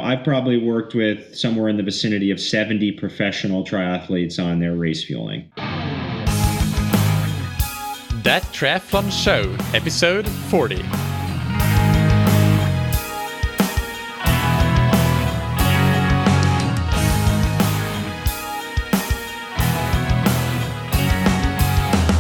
I've probably worked with somewhere in the vicinity of 70 professional triathletes on their race fueling. That Triathlon Show, episode 40.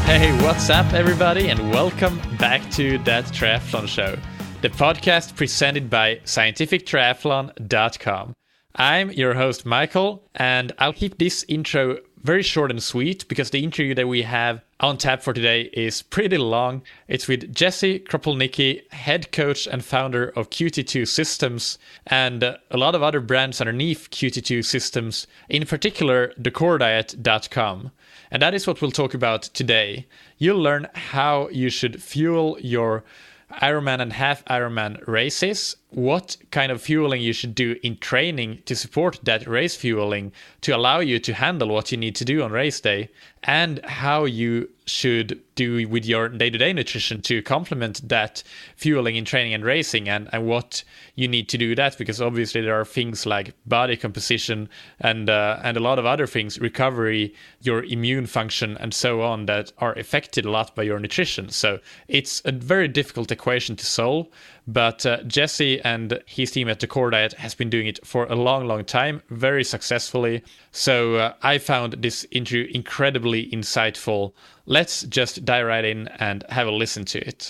Hey, what's up everybody, and welcome back to That Triathlon Show, the podcast presented by scientifictriathlon.com. I'm your host Michael, and I'll keep this intro very short and sweet because the interview that we have on tap for today is pretty long. It's with Jesse Kropelnicki, head coach and founder of QT2 Systems, and a lot of other brands underneath QT2 Systems, in particular thecorediet.com. And that is what we'll talk about today. You'll learn how you should fuel your Ironman and half Ironman races, what kind of fueling you should do in training to support that race fueling to allow you to handle what you need to do on race day, and how you should do with your day-to-day nutrition to complement that fueling in training and racing, and what you need to do that, because obviously there are things like body composition and a lot of other things, recovery, your immune function and so on, that are affected a lot by your nutrition. So it's a very difficult equation to solve, but Jesse and his team at The Core Diet has been doing it for a long time, very successfully. So I found this interview incredibly insightful. Let's just dive right in and have a listen to it.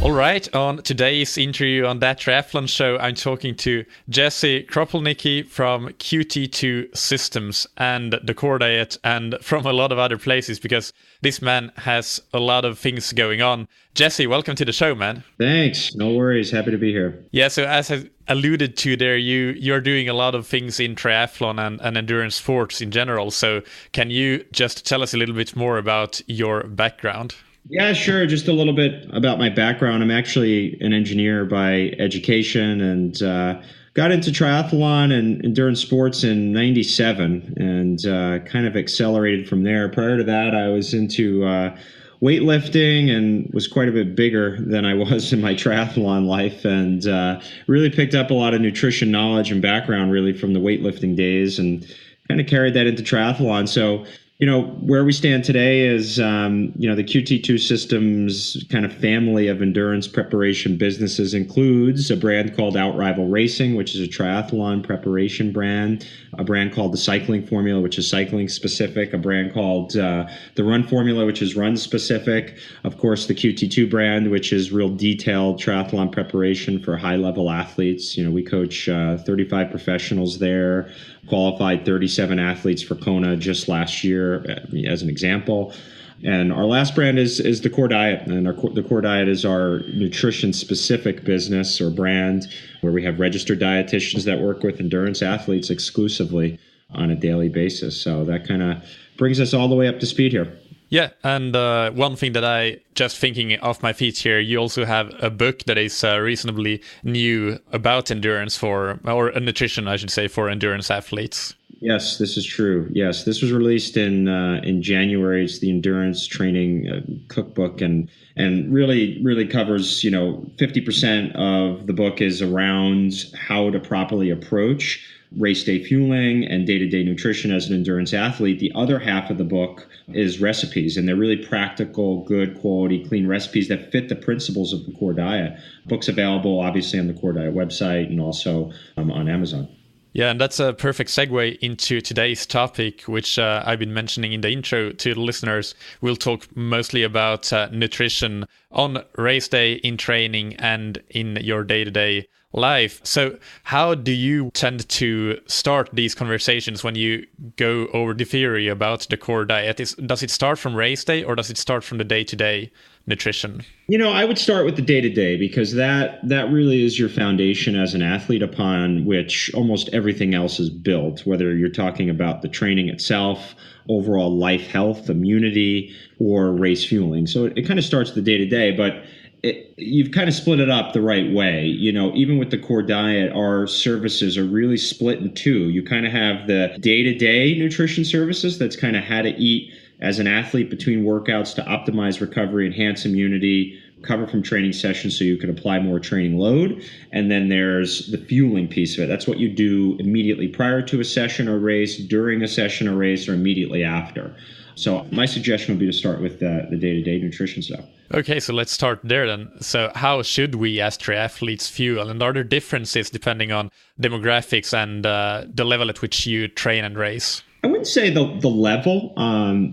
All right, on today's interview on That Triathlon Show, I'm talking to Jesse Kropelnicki from QT2 Systems and The Core Diet, and from a lot of other places, because this man has a lot of things going on. Jesse, welcome to the show, man. Thanks. No worries. Happy to be here. Yeah, so as I alluded to there, you're doing a lot of things in triathlon and endurance sports in general. So can you just tell us a little bit more about your background? Yeah, sure. Just a little bit about my background. I'm actually an engineer by education, and got into triathlon and endurance sports in '97, and kind of accelerated from there. Prior to that, I was into weightlifting and was quite a bit bigger than I was in my triathlon life, and really picked up a lot of nutrition knowledge and background really from the weightlifting days, and kind of carried that into triathlon. So where we stand today is, the QT2 Systems kind of family of endurance preparation businesses includes a brand called Outrival Racing, which is a triathlon preparation brand, a brand called the Cycling Formula, which is cycling specific, a brand called the Run Formula, which is run specific, of course, the QT2 brand, which is real detailed triathlon preparation for high level athletes. We coach 35 professionals there, qualified 37 athletes for Kona just last year, as an example. And our last brand is The Core Diet. And The Core Diet is our nutrition-specific business or brand where we have registered dietitians that work with endurance athletes exclusively on a daily basis. So that kind of brings us all the way up to speed here. Yeah, and one thing that I just thinking off my feet here, you also have a book that is reasonably new about endurance or nutrition, I should say, for endurance athletes. Yes, this is true. Yes, this was released in January. It's the endurance training cookbook, and really covers 50% of the book is around how to properly approach race day fueling and day-to-day nutrition as an endurance athlete. The other half of the book is recipes, and they're really practical, good quality, clean recipes that fit the principles of the Core Diet. Book's available obviously on the Core Diet website and also on Amazon. Yeah, and that's a perfect segue into today's topic, which I've been mentioning in the intro to the listeners. We'll talk mostly about nutrition on race day, in training, and in your day-to-day life. So how do you tend to start these conversations when you go over the theory about the Core Diet? Does it start from race day, or does it start from the day-to-day nutrition? I would start with the day-to-day, because that really is your foundation as an athlete upon which almost everything else is built, whether you're talking about the training itself, overall life health, immunity, or race fueling. So it kind of starts the day-to-day, but you've kind of split it up the right way. Even with the Core Diet, our services are really split in two. You kind of have the day-to-day nutrition services, that's kind of how to eat as an athlete between workouts to optimize recovery, enhance immunity, recover from training sessions so you can apply more training load. And then there's the fueling piece of it. That's what you do immediately prior to a session or race, during a session or race, or immediately after. So my suggestion would be to start with the day-to-day nutrition stuff. Okay, so let's start there then. So how should we as triathletes fuel? And are there differences depending on demographics and the level at which you train and race? I wouldn't say the level.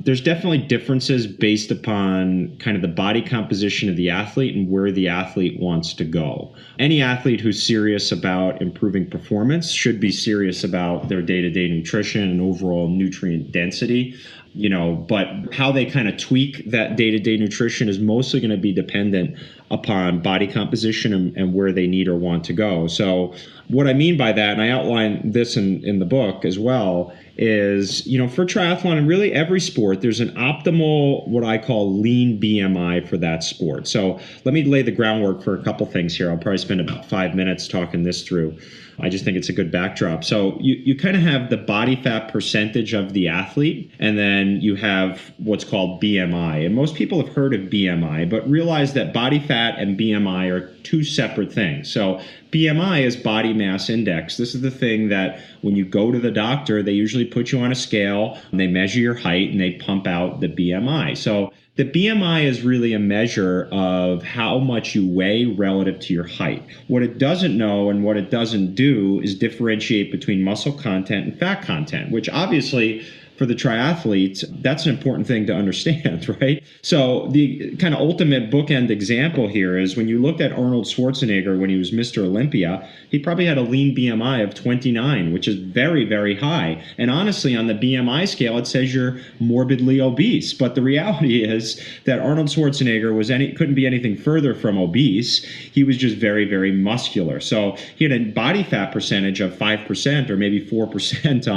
There's definitely differences based upon kind of the body composition of the athlete and where the athlete wants to go. Any athlete who's serious about improving performance should be serious about their day-to-day nutrition and overall nutrient density. But how they kind of tweak that day-to-day nutrition is mostly going to be dependent upon body composition and where they need or want to go. So what I mean by that, and I outline this in the book as well, is, for triathlon and really every sport, there's an optimal, what I call lean BMI for that sport. So let me lay the groundwork for a couple things here. I'll probably spend about 5 minutes talking this through. I just think it's a good backdrop. So you kind of have the body fat percentage of the athlete, and then you have what's called BMI. And most people have heard of BMI, but realize that body fat and BMI are two separate things. So BMI is body mass index. This is the thing that when you go to the doctor, they usually put you on a scale, and they measure your height, and they pump out the BMI. So the BMI is really a measure of how much you weigh relative to your height. What it doesn't know and what it doesn't do is differentiate between muscle content and fat content, which obviously for the triathletes, that's an important thing to understand, right? So the kind of ultimate bookend example here is when you looked at Arnold Schwarzenegger when he was Mr. Olympia, he probably had a lean BMI of 29, which is very, very high. And honestly, on the BMI scale, it says you're morbidly obese. But the reality is that Arnold Schwarzenegger couldn't be anything further from obese. He was just very, very muscular. So he had a body fat percentage of 5% or maybe 4%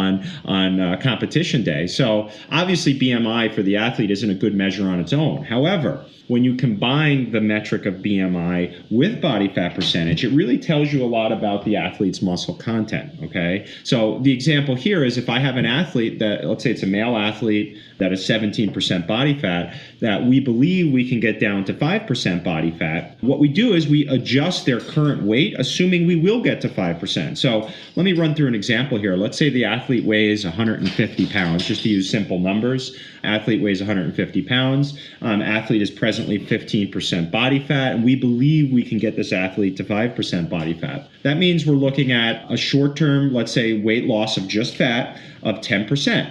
on competition day. So obviously BMI for the athlete isn't a good measure on its own. However, when you combine the metric of BMI with body fat percentage, it really tells you a lot about the athlete's muscle content, okay? So the example here is if I have an athlete that, let's say it's a male athlete that is 17% body fat, that we believe we can get down to 5% body fat, what we do is we adjust their current weight, assuming we will get to 5%. So let me run through an example here. Let's say the athlete weighs 150 pounds, just to use simple numbers. Athlete weighs 150 pounds. Athlete is presently 15% body fat, and we believe we can get this athlete to 5% body fat. That means we're looking at a short-term, let's say, weight loss of just fat of 10%.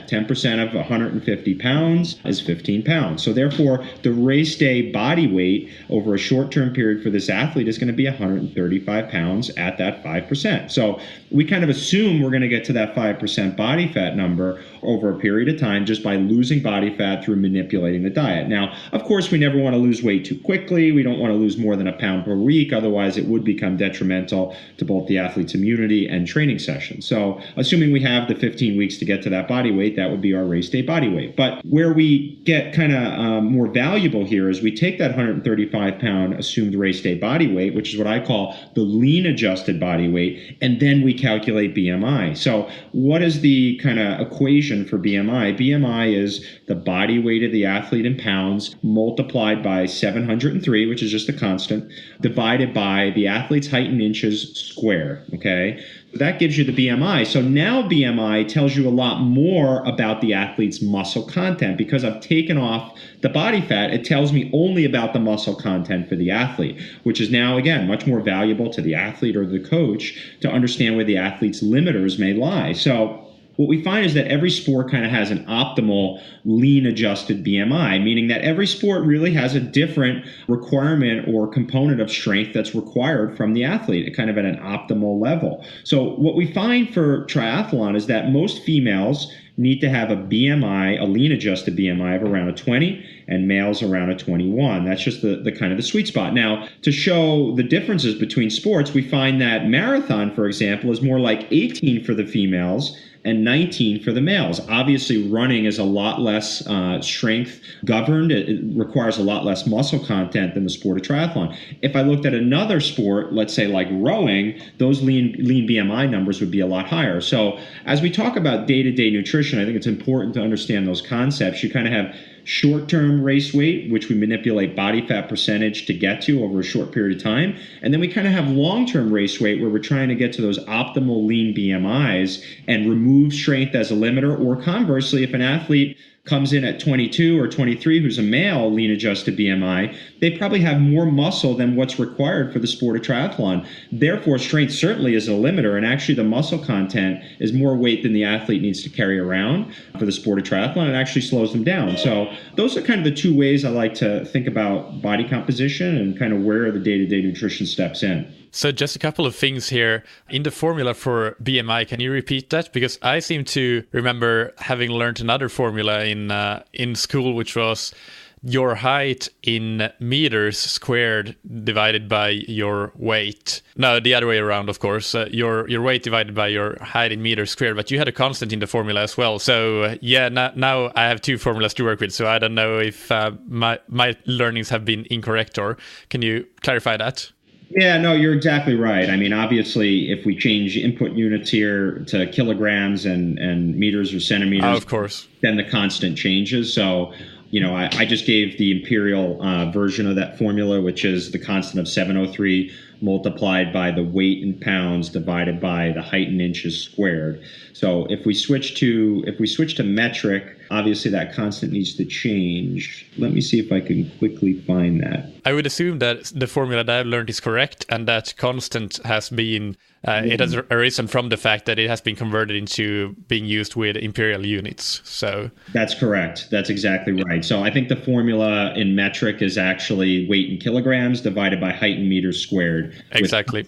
10% of 150 pounds is 15 pounds. So therefore, the race day body weight over a short-term period for this athlete is going to be 135 pounds at that 5%. So we kind of assume we're going to get to that 5% body fat number over a period of time just by losing body fat through manipulating the diet. Now, of course, we never want to lose weight too quickly. We don't want to lose more than a pound per week. Otherwise, it would become detrimental to both the athlete's immunity and training sessions. So assuming we have the 15 weeks to get to that body weight, that would be our race day body weight. But where we get kind of more valuable here is we take that 135 pound assumed race day body weight, which is what I call the lean adjusted body weight, and then we calculate BMI. So what is the kind of equation for BMI? BMI is the body weight of the athlete in pounds multiplied by 703, which is just a constant, divided by the athlete's height in inches squared, okay? That gives you the BMI. So now BMI tells you a lot more about the athlete's muscle content because I've taken off the body fat. It tells me only about the muscle content for the athlete, which is now, again, much more valuable to the athlete or the coach to understand where the athlete's limiters may lie. So what we find is that every sport kind of has an optimal lean adjusted BMI, meaning that every sport really has a different requirement or component of strength that's required from the athlete, kind of at an optimal level. So what we find for triathlon is that most females need to have a BMI, a lean adjusted BMI of around a 20, and males around a 21. That's just the kind of the sweet spot. Now, to show the differences between sports, we find that marathon, for example, is more like 18 for the females and 19 for the males. Obviously, running is a lot less strength governed. It requires a lot less muscle content than the sport of triathlon. If I looked at another sport, let's say like rowing, those lean BMI numbers would be a lot higher. So as we talk about day-to-day nutrition, I think it's important to understand those concepts. You kind of have short-term race weight, which we manipulate body fat percentage to get to over a short period of time. And then we kind of have long-term race weight where we're trying to get to those optimal lean BMIs and remove strength as a limiter. Or conversely, if an athlete comes in at 22 or 23 who's a male lean adjusted BMI, they probably have more muscle than what's required for the sport of triathlon. Therefore, strength certainly is a limiter, and actually the muscle content is more weight than the athlete needs to carry around for the sport of triathlon. It actually slows them down. So those are kind of the two ways I like to think about body composition and kind of where the day-to-day nutrition steps in. So just a couple of things here. In the formula for BMI, can you repeat that? Because I seem to remember having learned another formula in school, which was your height in meters squared divided by your weight. No, the other way around, of course. Your weight divided by your height in meters squared. But you had a constant in the formula as well. So now I have two formulas to work with. So I don't know if my learnings have been incorrect, or can you clarify that? Yeah, no, you're exactly right. I mean, obviously, if we change input units here to kilograms and meters or centimeters, of course, then the constant changes. So, I just gave the imperial version of that formula, which is the constant of 703 multiplied by the weight in pounds divided by the height in inches squared. So if we switch to metric, obviously that constant needs to change. Let me see if I can quickly find that. I would assume that the formula that I've learned is correct, and that constant has been it has arisen from the fact that it has been converted into being used with imperial units. So that's correct. That's exactly right. So I think the formula in metric is actually weight in kilograms divided by height in meters squared. Exactly.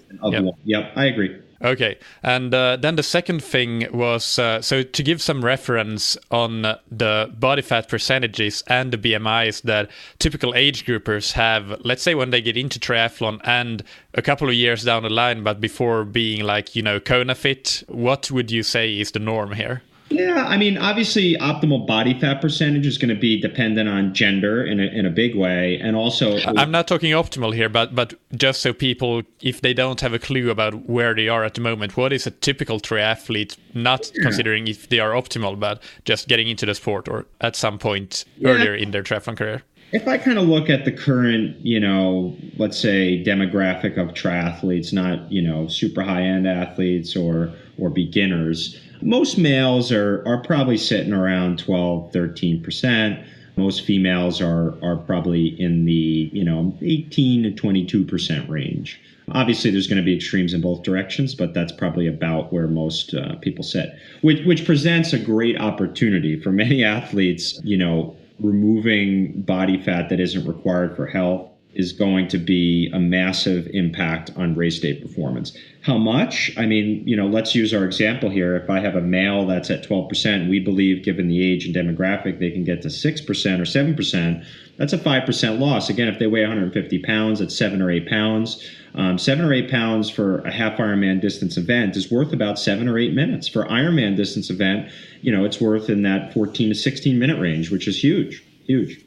Yep, I agree. Okay, and then the second thing was, so to give some reference on the body fat percentages and the BMIs that typical age groupers have, let's say when they get into triathlon and a couple of years down the line, but before being Kona fit, what would you say is the norm here? Yeah, I mean, obviously, optimal body fat percentage is going to be dependent on gender in a big way, and also I'm not talking optimal here, but just so people, if they don't have a clue about where they are at the moment, what is a typical triathlete? Not considering if they are optimal, but just getting into the sport or at some point earlier in their triathlon career. If I kind of look at the current, let's say demographic of triathletes, not super high end athletes or beginners. Most males are probably sitting around 12, 13%. Most females are probably in the 18 to 22% range. Obviously, there's going to be extremes in both directions, but that's probably about where most people sit, which presents a great opportunity for many athletes. Removing body fat that isn't required for health is going to be a massive impact on race day performance. How much? I mean, let's use our example here. If I have a male that's at 12%, we believe given the age and demographic, they can get to 6% or 7%. That's a 5% loss. Again, if they weigh 150 pounds, it's 7 or 8 pounds. 7 or 8 pounds for a half Ironman distance event is worth about 7 or 8 minutes. For Ironman distance event, it's worth in that 14 to 16 minute range, which is huge.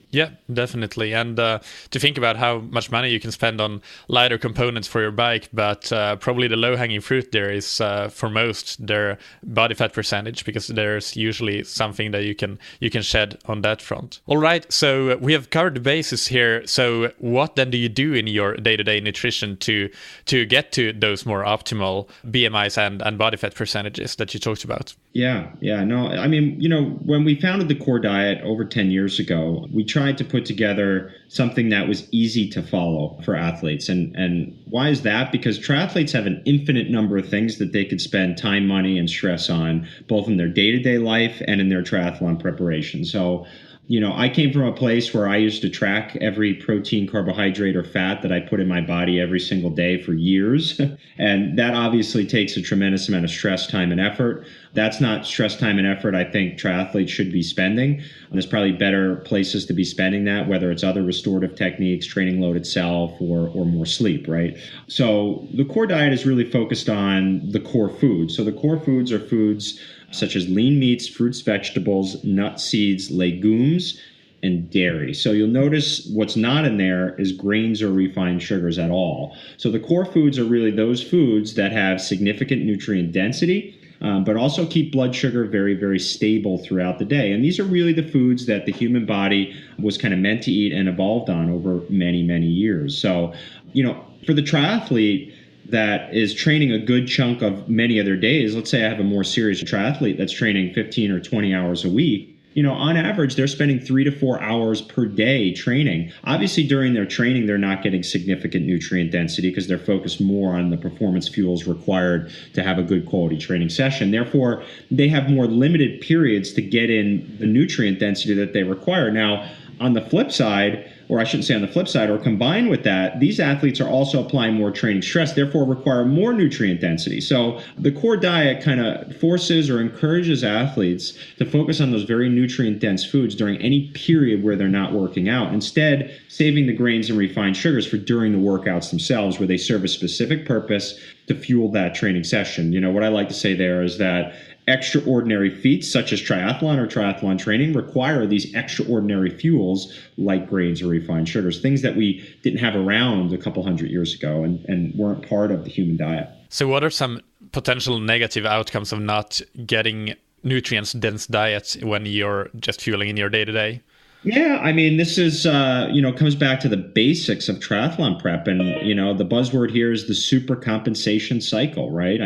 Yeah, definitely. And to think about how much money you can spend on lighter components for your bike, but probably the low-hanging fruit there is, for most, their body fat percentage, because there's usually something that you can shed on that front. All right, so we have covered the basis here. So what then do you do in your day-to-day nutrition to get to those more optimal BMIs and body fat percentages that you talked about? Yeah. No, I mean, when we founded the Core Diet over 10 years ago, we tried to put together something that was easy to follow for athletes. And why is that? Because triathletes have an infinite number of things that they could spend time, money, and stress on, both in their day-to-day life and in their triathlon preparation. So, I came from a place where I used to track every protein, carbohydrate, or fat that I put in my body every single day for years. And that obviously takes a tremendous amount of stress, time, and effort. That's not stress, time, and effort I think triathletes should be spending. There's probably better places to be spending that, whether it's other restorative techniques, training load itself, or more sleep, right? So the Core Diet is really focused on the core foods. So the core foods are foods such as lean meats, fruits, vegetables, nuts, seeds, legumes, and dairy. So you'll notice what's not in there is grains or refined sugars at all. So the core foods are really those foods that have significant nutrient density, but also keep blood sugar very, very stable throughout the day. And these are really the foods that the human body was kind of meant to eat and evolved on over many, many years. So, for the triathlete that is training a good chunk of many other days, let's say I have a more serious triathlete that's training 15 or 20 hours a week, on average, they're spending 3 to 4 hours per day training. Obviously, during their training, they're not getting significant nutrient density because they're focused more on the performance fuels required to have a good quality training session. Therefore, they have more limited periods to get in the nutrient density that they require. Now, on the flip side, or I shouldn't say on the flip side, or combined with that, these athletes are also applying more training stress, therefore require more nutrient density. So the core diet kind of forces or encourages athletes to focus on those very nutrient dense foods during any period where they're not working out, instead saving the grains and refined sugars for during the workouts themselves, where they serve a specific purpose to fuel that training session. What I like to say there is that extraordinary feats such as triathlon or triathlon training require these extraordinary fuels like grains or refined sugars, things that we didn't have around a couple hundred years ago and weren't part of the human diet. So what are some potential negative outcomes of not getting nutrients-dense diet when you're just fueling in your day-to-day? Yeah, this is, comes back to the basics of triathlon prep. And, the buzzword here is the super compensation cycle, right?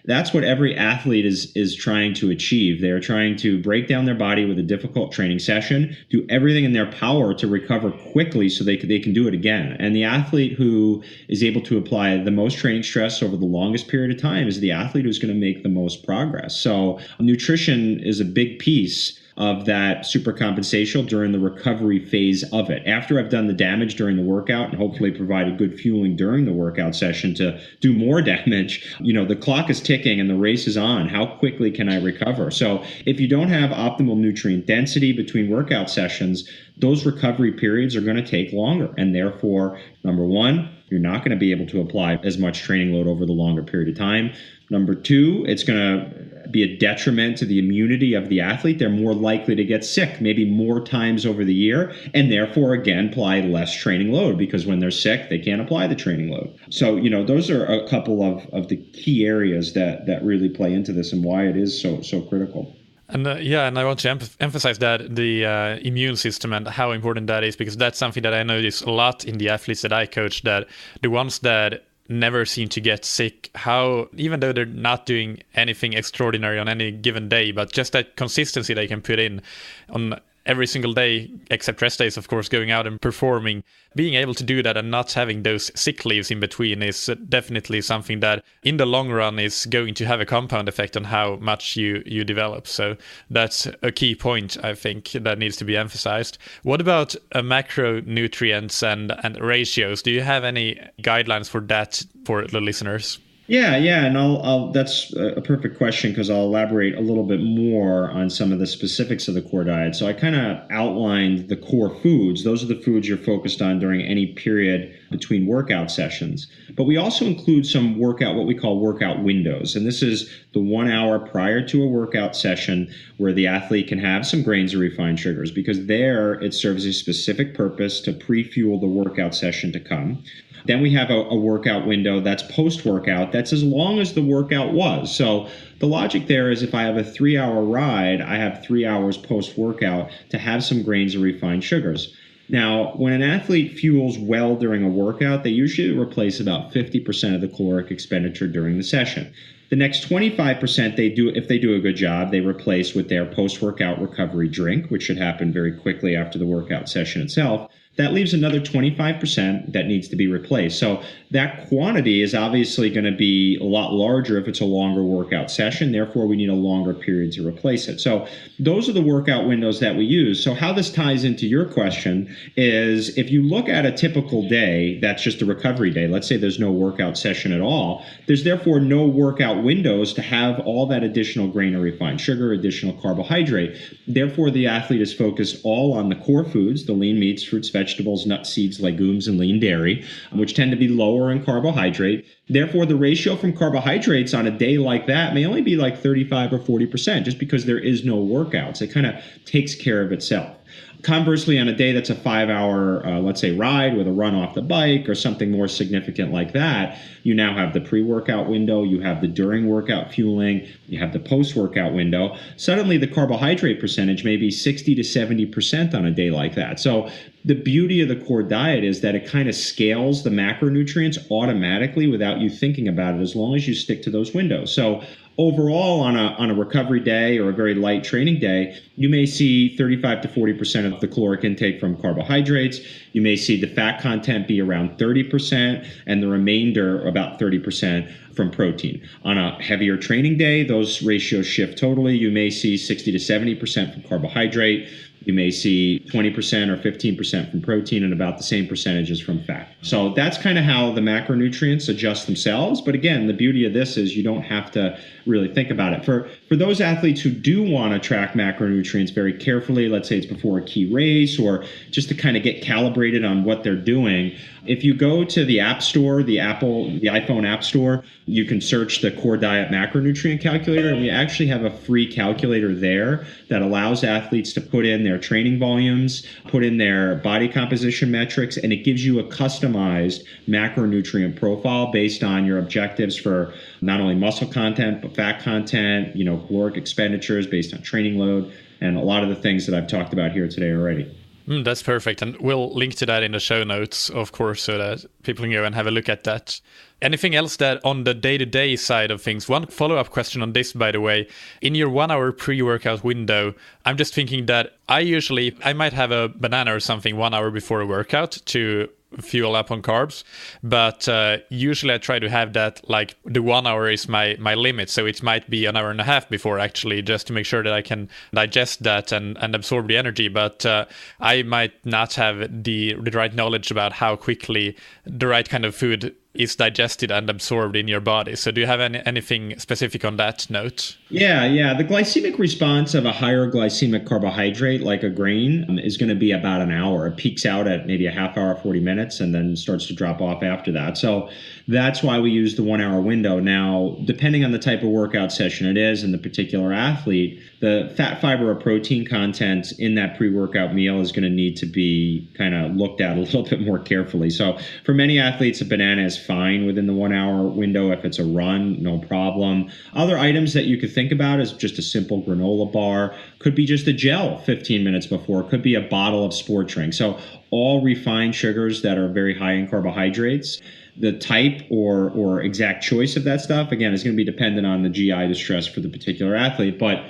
That's what every athlete is trying to achieve. They're trying to break down their body with a difficult training session, do everything in their power to recover quickly so they can do it again. And the athlete who is able to apply the most training stress over the longest period of time is the athlete who's going to make the most progress. So nutrition is a big piece of that super compensation during the recovery phase of it. After I've done the damage during the workout and hopefully provided good fueling during the workout session to do more damage, the clock is ticking and the race is on. How quickly can I recover? So if you don't have optimal nutrient density between workout sessions, those recovery periods are going to take longer. And therefore, number one, you're not going to be able to apply as much training load over the longer period of time. Number two, it's going to be a detriment to the immunity of the athlete. They're more likely to get sick, maybe more times over the year, and therefore, again, apply less training load because when they're sick, they can't apply the training load. So, those are a couple of the key areas that really play into this and why it is so critical. And and I want to emphasize that the immune system and how important that is, because that's something that I notice a lot in the athletes that I coach, that the ones that never seem to get sick, how even though they're not doing anything extraordinary on any given day, but just that consistency they can put in on every single day, except rest days, of course, going out and performing, being able to do that and not having those sick leaves in between is definitely something that in the long run is going to have a compound effect on how much you develop. So that's a key point, I think, that needs to be emphasized. What about macronutrients and ratios? Do you have any guidelines for that for the listeners? Yeah, and I'll that's a perfect question because I'll elaborate a little bit more on some of the specifics of the core diet. So I kind of outlined the core foods. Those are the foods you're focused on during any period between workout sessions. But we also include some what we call workout windows. And this is the 1 hour prior to a workout session where the athlete can have some grains or refined sugars, because there it serves a specific purpose to pre-fuel the workout session to come. Then we have a workout window that's post-workout. That's as long as the workout was. So the logic there is if I have a 3-hour ride, I have 3 hours post-workout to have some grains or refined sugars. Now, when an athlete fuels well during a workout, they usually replace about 50% of the caloric expenditure during the session. The next 25% if they do a good job, they replace with their post-workout recovery drink, which should happen very quickly after the workout session itself. That leaves another 25% that needs to be replaced. So that quantity is obviously going to be a lot larger if it's a longer workout session. Therefore, we need a longer period to replace it. So those are the workout windows that we use. So how this ties into your question is if you look at a typical day, that's just a recovery day. Let's say there's no workout session at all. There's therefore no workout windows to have all that additional grain or refined sugar, additional carbohydrate. Therefore, the athlete is focused all on the core foods, the lean meats, fruits, vegetables, nuts, seeds, legumes, and lean dairy, which tend to be lower in carbohydrate. Therefore, the ratio from carbohydrates on a day like that may only be like 35 or 40%, just because there is no workouts. It kind of takes care of itself. Conversely, on a day that's a 5-hour, let's say, ride with a run off the bike or something more significant like that, you now have the pre-workout window, you have the during workout fueling, you have the post-workout window. Suddenly, the carbohydrate percentage may be 60 to 70% on a day like that. So the beauty of the core diet is that it kind of scales the macronutrients automatically without you thinking about it, as long as you stick to those windows. So overall, on a recovery day or a very light training day, you may see 35 to 40% of the caloric intake from carbohydrates. You may see the fat content be around 30% and the remainder about 30% from protein. On a heavier training day, those ratios shift totally. You may see 60 to 70% from carbohydrate. You may see 20% or 15% from protein and about the same percentages from fat. So that's kind of how the macronutrients adjust themselves. But again, the beauty of this is you don't have to really think about it. For those athletes who do want to track macronutrients very carefully, let's say it's before a key race or just to kind of get calibrated on what they're doing, if you go to the App Store, the iPhone App Store, you can search the Core Diet Macronutrient Calculator, and we actually have a free calculator there that allows athletes to put in their training volumes, put in their body composition metrics, and it gives you a customized macronutrient profile based on your objectives for not only muscle content, but fat content, caloric expenditures based on training load, and a lot of the things that I've talked about here today already. That's perfect. And we'll link to that in the show notes, of course, so that people can go and have a look at that. Anything else that on the day-to-day side of things? One follow-up question on this, by the way. In your 1 hour pre-workout window, I'm just thinking that I might have a banana or something 1 hour before a workout to fuel up on carbs, but usually I try to have that, like the 1 hour is my limit, so it might be an hour and a half before, actually, just to make sure that I can digest that and absorb the energy. But I might not have the right knowledge about how quickly the right kind of food is digested and absorbed in your body. So do you have anything specific on that note? Yeah. The glycemic response of a higher glycemic carbohydrate like a grain is going to be about an hour. It peaks out at maybe a half hour, 40 minutes, and then starts to drop off after that. So that's why we use the 1 hour window. Now, depending on the type of workout session it is and the particular athlete, the fat, fiber, or protein content in that pre-workout meal is going to need to be kind of looked at a little bit more carefully. So for many athletes, a banana is fine within the 1 hour window. If it's a run, no problem. Other items that you could think about is just a simple granola bar, could be just a gel 15 minutes before, could be a bottle of sport drink. So all refined sugars that are very high in carbohydrates. The type or exact choice of that stuff, again, is going to be dependent on the GI distress for the particular athlete. But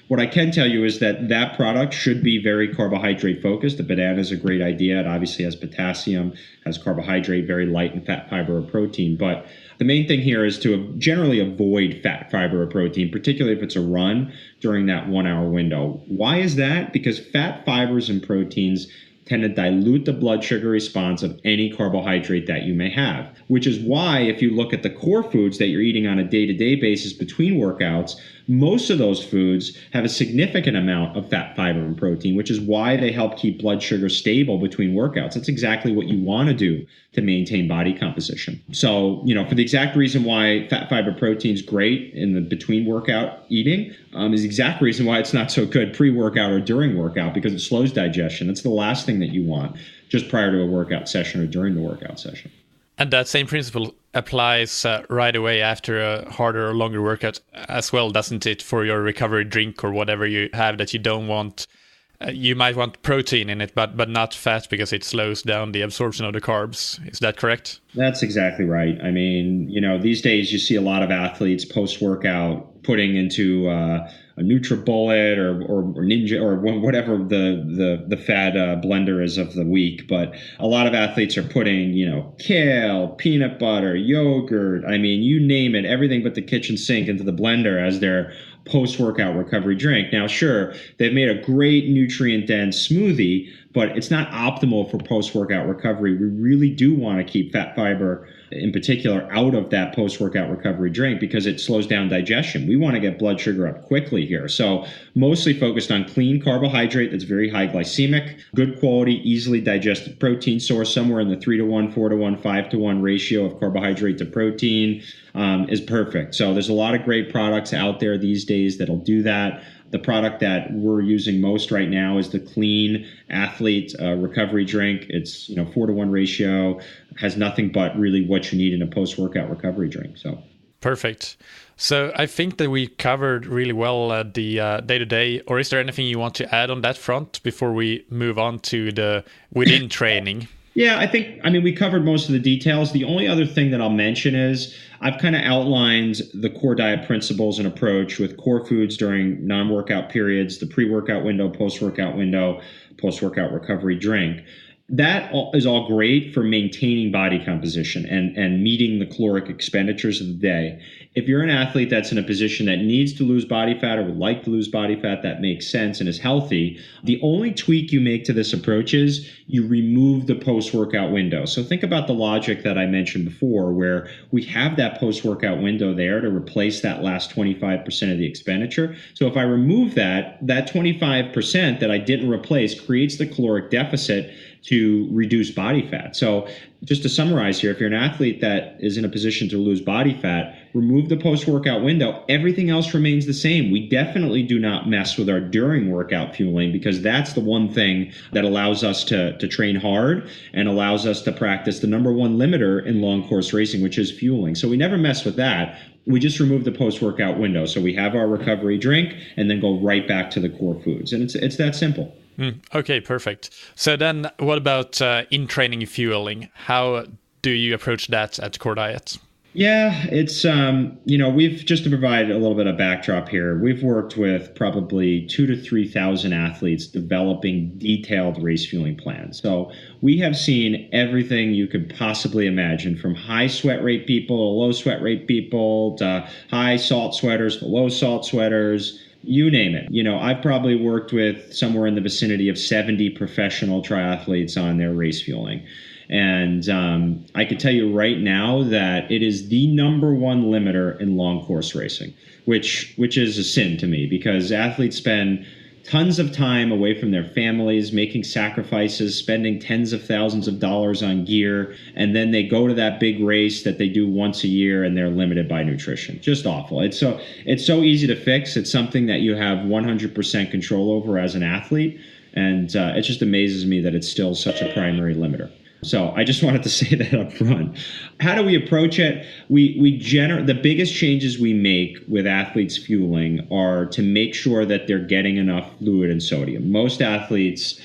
what I can tell you is that product should be very carbohydrate focused. The banana is a great idea. It obviously has potassium, has carbohydrate, very light in fat, fiber, or protein. But the main thing here is to generally avoid fat, fiber, or protein, particularly if it's a run during that 1 hour window. Why is that? Because fat, fibers, and proteins tend to dilute the blood sugar response of any carbohydrate that you may have, which is why if you look at the core foods that you're eating on a day-to-day basis between workouts, most of those foods have a significant amount of fat, fiber, and protein, which is why they help keep blood sugar stable between workouts. That's exactly what you want to do to maintain body composition. So, for the exact reason why fat, fiber, protein is great in the between workout eating is the exact reason why it's not so good pre-workout or during workout, because it slows digestion. That's the last thing that you want just prior to a workout session or during the workout session. And that same principle applies right away after a harder or longer workout as well, doesn't it? For your recovery drink or whatever you have that you don't want. You might want protein in it, but not fat, because it slows down the absorption of the carbs. Is that correct? That's exactly right. I mean, these days you see a lot of athletes post-workout putting into a NutriBullet or Ninja or whatever the fad blender is of the week. But a lot of athletes are putting, kale, peanut butter, yogurt. I mean, you name it, everything but the kitchen sink into the blender as their post-workout recovery drink. Now, sure, they've made a great nutrient-dense smoothie, but it's not optimal for post-workout recovery. We really do want to keep fat, fiber, in particular, out of that post-workout recovery drink because it slows down digestion. We want to get blood sugar up quickly here. So mostly focused on clean carbohydrate that's very high glycemic, good quality, easily digested protein source, somewhere in the 3-to-1, 4-to-1, 5-to-1 ratio of carbohydrate to protein is perfect. So there's a lot of great products out there these days that'll do that. The product that we're using most right now is the Clean Athlete recovery drink. It's 4-to-1 ratio, has nothing but really what you need in a post-workout recovery drink. So perfect. So I think that we covered really well the day-to-day, or is there anything you want to add on that front before we move on to the within training? Yeah, I mean, we covered most of the details. The only other thing that I'll mention is I've kind of outlined the core diet principles and approach with core foods during non-workout periods, the pre-workout window, post-workout window, post-workout recovery drink. That is all great for maintaining body composition and meeting the caloric expenditures of the day. If you're an athlete that's in a position that needs to lose body fat or would like to lose body fat, that makes sense and is healthy, the only tweak you make to this approach is you remove the post-workout window. So think about the logic that I mentioned before, where we have that post-workout window there to replace that last 25% of the expenditure. So if I remove that 25% that I didn't replace creates the caloric deficit to reduce body fat. So just to summarize here, if you're an athlete that is in a position to lose body fat, remove the post-workout window. Everything else remains the same. We definitely do not mess with our during workout fueling, because that's the one thing that allows us to train hard and allows us to practice the number one limiter in long course racing, which is fueling. So we never mess with that. We just remove the post-workout window. So we have our recovery drink and then go right back to the core foods. And it's that simple. Okay, perfect. So then what about in-training fueling? How do you approach that at Core Diet? Yeah, it's, we've, just to provide a little bit of backdrop here, we've worked with probably 2,000 to 3,000 athletes developing detailed race fueling plans. So we have seen everything you could possibly imagine, from high sweat rate people to low sweat rate people to high salt sweaters to low salt sweaters. You name it. I've probably worked with somewhere in the vicinity of 70 professional triathletes on their race fueling. And I can tell you right now that it is the number one limiter in long course racing, which is a sin to me, because athletes spend tons of time away from their families, making sacrifices, spending tens of thousands of dollars on gear, and then they go to that big race that they do once a year and they're limited by nutrition. Just awful. It's so easy to fix. It's something that you have 100% control over as an athlete, and it just amazes me that it's still such a primary limiter. So I just wanted to say that up front. How do we approach it? The biggest changes we make with athletes fueling are to make sure that they're getting enough fluid and sodium. Most athletes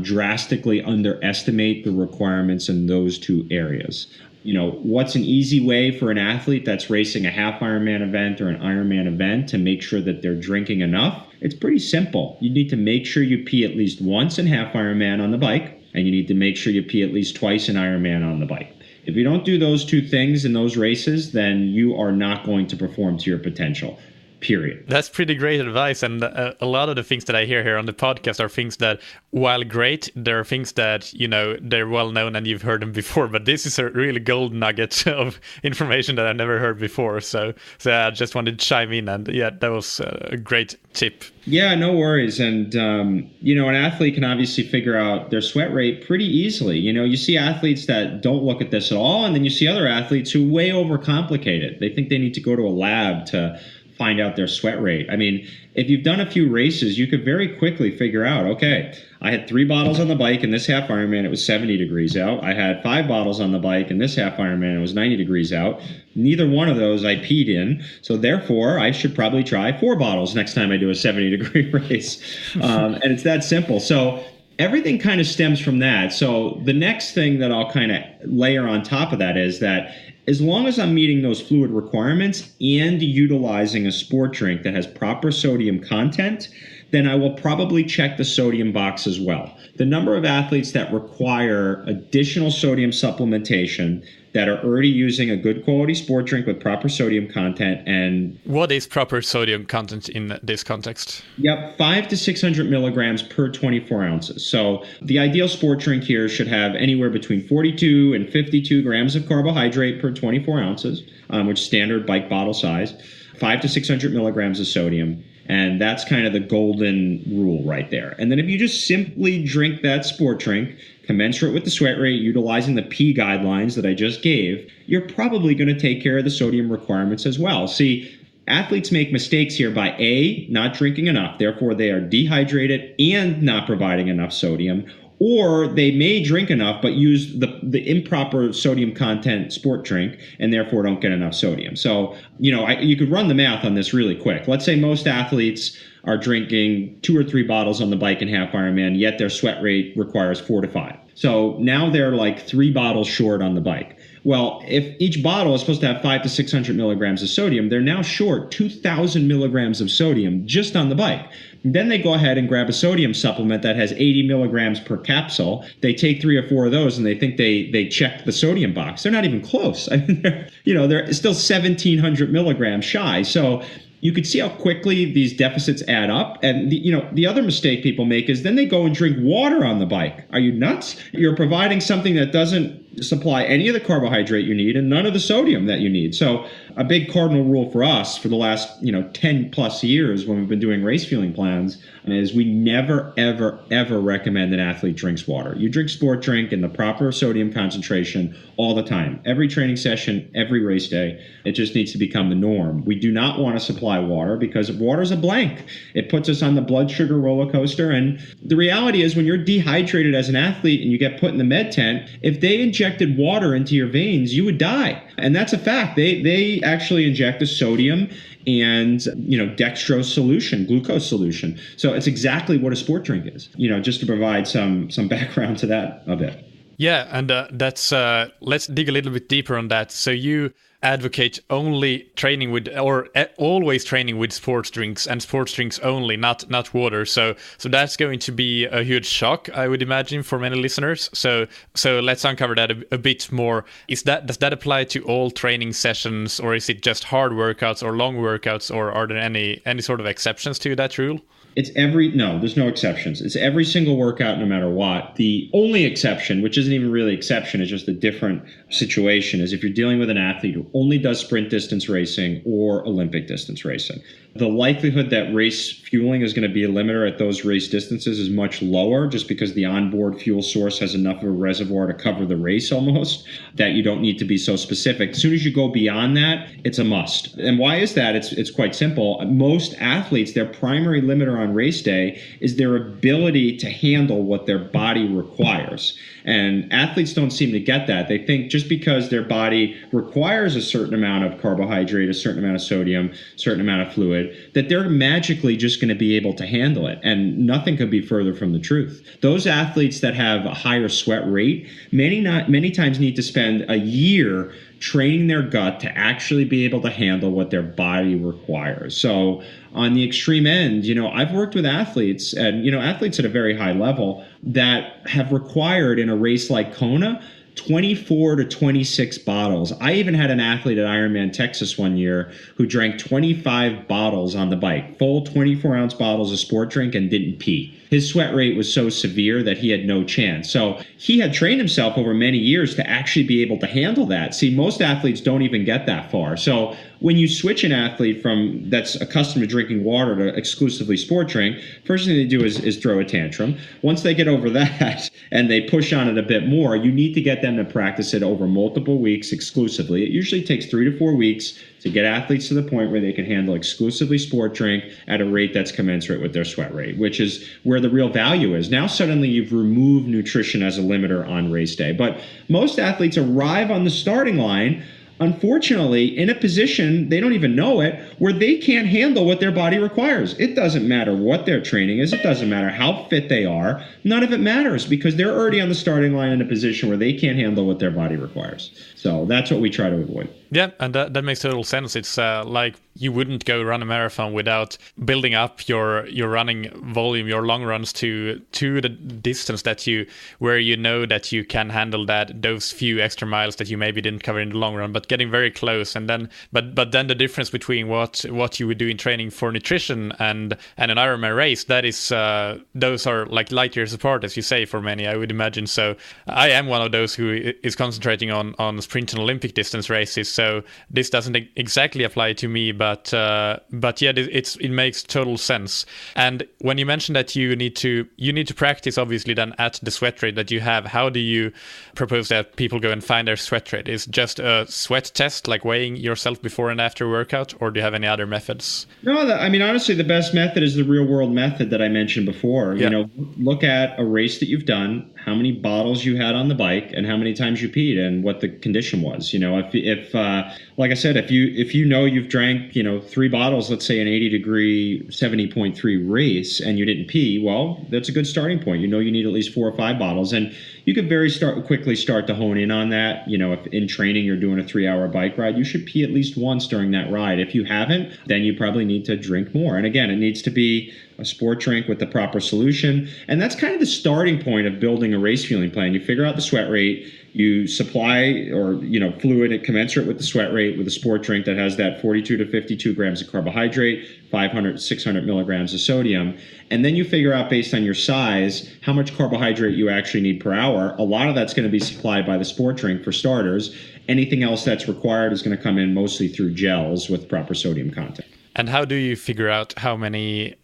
drastically underestimate the requirements in those two areas. What's an easy way for an athlete that's racing a half Ironman event or an Ironman event to make sure that they're drinking enough? It's pretty simple. You need to make sure you pee at least once in half Ironman on the bike, and you need to make sure you pee at least twice in Ironman on the bike. If you don't do those two things in those races, then you are not going to perform to your potential. Period. That's pretty great advice. And a lot of the things that I hear here on the podcast are things that, while great, there are things that, they're well known and you've heard them before. But this is a really gold nugget of information that I've never heard before. So I just wanted to chime in. And yeah, that was a great tip. Yeah, no worries. And, an athlete can obviously figure out their sweat rate pretty easily. You see athletes that don't look at this at all. And then you see other athletes who way overcomplicate it. They think they need to go to a lab to find out their sweat rate. I mean, if you've done a few races, you could very quickly figure out, okay, I had 3 bottles on the bike in this half Ironman, it was 70 degrees out. I had 5 bottles on the bike in this half Ironman, it was 90 degrees out. Neither one of those I peed in. So therefore, I should probably try 4 bottles next time I do a 70-degree race. And it's that simple. So everything kind of stems from that. So the next thing that I'll kind of layer on top of that is that as long as I'm meeting those fluid requirements and utilizing a sport drink that has proper sodium content, then I will probably check the sodium box as well. The number of athletes that require additional sodium supplementation that are already using a good quality sport drink with proper sodium content. And what is proper sodium content in this context? Yep, 500 to 600 milligrams per 24 ounces. So the ideal sport drink here should have anywhere between 42 and 52 grams of carbohydrate per 24 ounces, which is standard bike bottle size, 500 to 600 milligrams of sodium. And that's kind of the golden rule right there. And then if you just simply drink that sport drink, commensurate with the sweat rate, utilizing the P guidelines that I just gave, you're probably going to take care of the sodium requirements as well. See, Athletes make mistakes here by A, not drinking enough, therefore they are dehydrated and not providing enough sodium, or they may drink enough but use the improper sodium content sport drink and therefore don't get enough sodium. So, you could run the math on this really quick. Let's say most athletes are drinking 2 or 3 bottles on the bike in half Ironman, yet their sweat rate requires 4 to 5. So now they're like 3 bottles short on the bike. Well, if each bottle is supposed to have 500 to 600 milligrams of sodium, they're now short 2,000 milligrams of sodium just on the bike. And then they go ahead and grab a sodium supplement that has 80 milligrams per capsule. They take 3 or 4 of those and they think they checked the sodium box. They're not even close. I mean, they're still 1,700 milligrams shy. So you could see how quickly these deficits add up. And the other mistake people make is then they go and drink water on the bike. Are you nuts? You're providing something that doesn't supply any of the carbohydrate you need and none of the sodium that you need. So a big cardinal rule for us for the last 10 plus years when we've been doing race fueling plans is we never, ever, ever recommend an athlete drinks water. You drink sport drink in the proper sodium concentration all the time. Every training session, every race day. It just needs to become the norm. We do not want to supply water because water is a blank. It puts us on the blood sugar roller coaster. And the reality is when you're dehydrated as an athlete and you get put in the med tent, if they injected water into your veins, you would die. And that's a fact. They actually inject a sodium and dextrose solution, glucose solution. So it's exactly what a sport drink is. Just to provide some background to that a bit. Yeah, and that's let's dig a little bit deeper on that. So you advocate only training with, or always training with sports drinks and sports drinks only, not water. So that's going to be a huge shock, I would imagine, for many listeners. So let's uncover that a bit more. Does that apply to all training sessions, or is it just hard workouts or long workouts, or are there any sort of exceptions to that rule? No, there's no exceptions. It's every single workout, no matter what. The only exception, which isn't even really exception, is just a different situation, is if you're dealing with an athlete who only does sprint distance racing or Olympic distance racing. The likelihood that race fueling is going to be a limiter at those race distances is much lower, just because the onboard fuel source has enough of a reservoir to cover the race almost, that you don't need to be so specific. As soon as you go beyond that, it's a must. And why is that? It's quite simple. Most athletes, their primary limiter on race day is their ability to handle what their body requires. And athletes don't seem to get that. They think just because their body requires a certain amount of carbohydrate, a certain amount of sodium, a certain amount of fluid, that they're magically just going to be able to handle it. And nothing could be further from the truth. Those athletes that have a higher sweat rate many times need to spend a year training their gut to actually be able to handle what their body requires. So on the extreme end, I've worked with athletes and, athletes at a very high level that have required in a race like Kona 24 to 26 bottles. I even had an athlete at Ironman Texas one year who drank 25 bottles on the bike, full 24-ounce bottles of sport drink, and didn't pee. His sweat rate was so severe that he had no chance. So he had trained himself over many years to actually be able to handle that. See, most athletes don't even get that far. So when you switch an athlete from that's accustomed to drinking water to exclusively sport drink, first thing they do is throw a tantrum. Once they get over that and they push on it a bit more, you need to get them to practice it over multiple weeks exclusively. It usually takes 3 to 4 weeks to get athletes to the point where they can handle exclusively sport drink at a rate that's commensurate with their sweat rate, which is where the real value is. Now suddenly you've removed nutrition as a limiter on race day. But most athletes arrive on the starting line, unfortunately, in a position, they don't even know it, where they can't handle what their body requires. It doesn't matter what their training is. It doesn't matter how fit they are. None of it matters because they're already on the starting line in a position where they can't handle what their body requires. So that's what we try to avoid. Yeah, and that makes total sense. It's like you wouldn't go run a marathon without building up your running volume, your long runs to the distance that where you know that you can handle those few extra miles that you maybe didn't cover in the long run, but getting very close. And then but then the difference between what you would do in training for nutrition and an Ironman race, that is those are like light years apart, as you say, for many, I would imagine. So I am one of those who is concentrating on sprint and Olympic distance races. So this doesn't exactly apply to me, but but yeah, it makes total sense. And when you mentioned that you need to practice, obviously, then at the sweat rate that you have, how do you propose that people go and find their sweat rate? Is just a sweat test, like weighing yourself before and after workout, or do you have any other methods? No, honestly, the best method is the real world method that I mentioned before. Yeah. Look at a race that you've done, how many bottles you had on the bike, and how many times you peed, and what the condition was. If like I said, if you know you've drank 3 bottles, let's say an 80-degree 70.3 race, and you didn't pee, well, that's a good starting point. You need at least 4 or 5 bottles, and you could quickly start to hone in on that. If in training you're doing a 3-hour bike ride, you should pee at least once during that ride. If you haven't, then you probably need to drink more. And again, it needs to be a sport drink with the proper solution. And that's kind of the starting point of building a race fueling plan. You figure out the sweat rate, you supply fluid commensurate with the sweat rate with a sport drink that has that 42 to 52 grams of carbohydrate, 500, 600 milligrams of sodium. And then you figure out, based on your size, how much carbohydrate you actually need per hour. A lot of that's going to be supplied by the sport drink for starters. Anything else that's required is going to come in mostly through gels with proper sodium content. And how do you figure out how much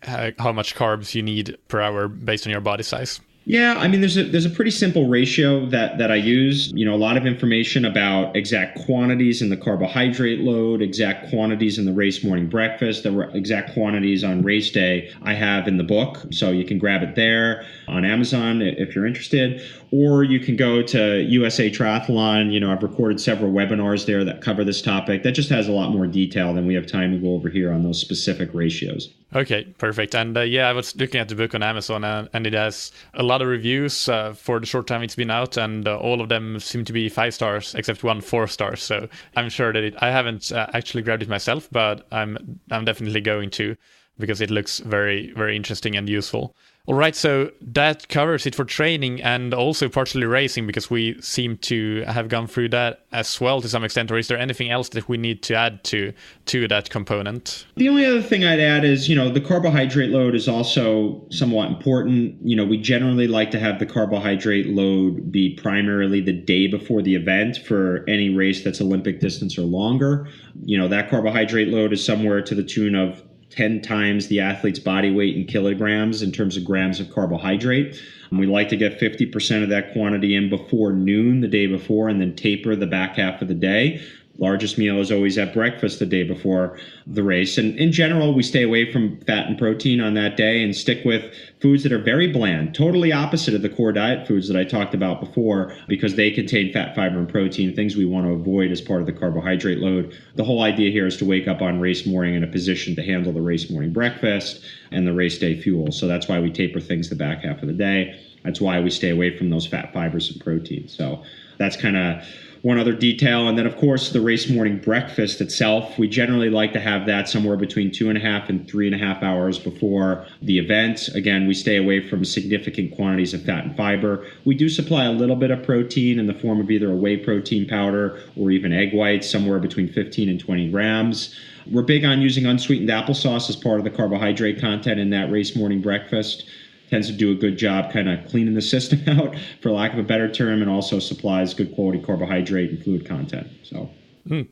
carbs you need per hour based on your body size? Yeah, there's a pretty simple ratio that I use. A lot of information about exact quantities in the carbohydrate load, exact quantities in the race morning breakfast, the exact quantities on race day I have in the book. So you can grab it there on Amazon if you're interested, or you can go to USA Triathlon. I've recorded several webinars there that cover this topic. That just has a lot more detail than we have time to go over here on those specific ratios. Okay, perfect. And I was looking at the book on Amazon, and it has a lot of reviews for the short time it's been out, and all of them seem to be 5 stars, except 1 4 stars. So I'm sure that I haven't actually grabbed it myself, but I'm definitely going to, because it looks very, very interesting and useful. All right, so that covers it for training and also partially racing, because we seem to have gone through that as well to some extent. Or is there anything else that we need to add to that component? The only other thing I'd add is, the carbohydrate load is also somewhat important. We generally like to have the carbohydrate load be primarily the day before the event for any race that's Olympic distance or longer. That carbohydrate load is somewhere to the tune of 10 times the athlete's body weight in kilograms in terms of grams of carbohydrate. We like to get 50% of that quantity in before noon the day before, and then taper the back half of the day. Largest meal is always at breakfast the day before the race. And in general, we stay away from fat and protein on that day and stick with foods that are very bland, totally opposite of the core diet foods that I talked about before, because they contain fat, fiber, and protein, things we want to avoid as part of the carbohydrate load. The whole idea here is to wake up on race morning in a position to handle the race morning breakfast and the race day fuel. So that's why we taper things the back half of the day. That's why we stay away from those fat, fibers, and proteins. So that's kind of one other detail. And then, of course, the race morning breakfast itself, we generally like to have that somewhere between 2.5 and 3.5 hours before the event. Again, we stay away from significant quantities of fat and fiber. We do supply a little bit of protein in the form of either a whey protein powder or even egg whites, somewhere between 15 and 20 grams. We're big on using unsweetened applesauce as part of the carbohydrate content in that race morning breakfast. Tends to do a good job kind of cleaning the system out, for lack of a better term, and also supplies good quality carbohydrate and fluid content. So,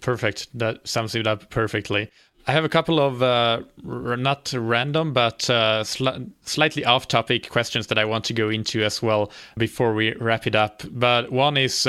perfect. That sums it up perfectly. I have a couple of not random, but slightly off-topic questions that I want to go into as well before we wrap it up. But one is,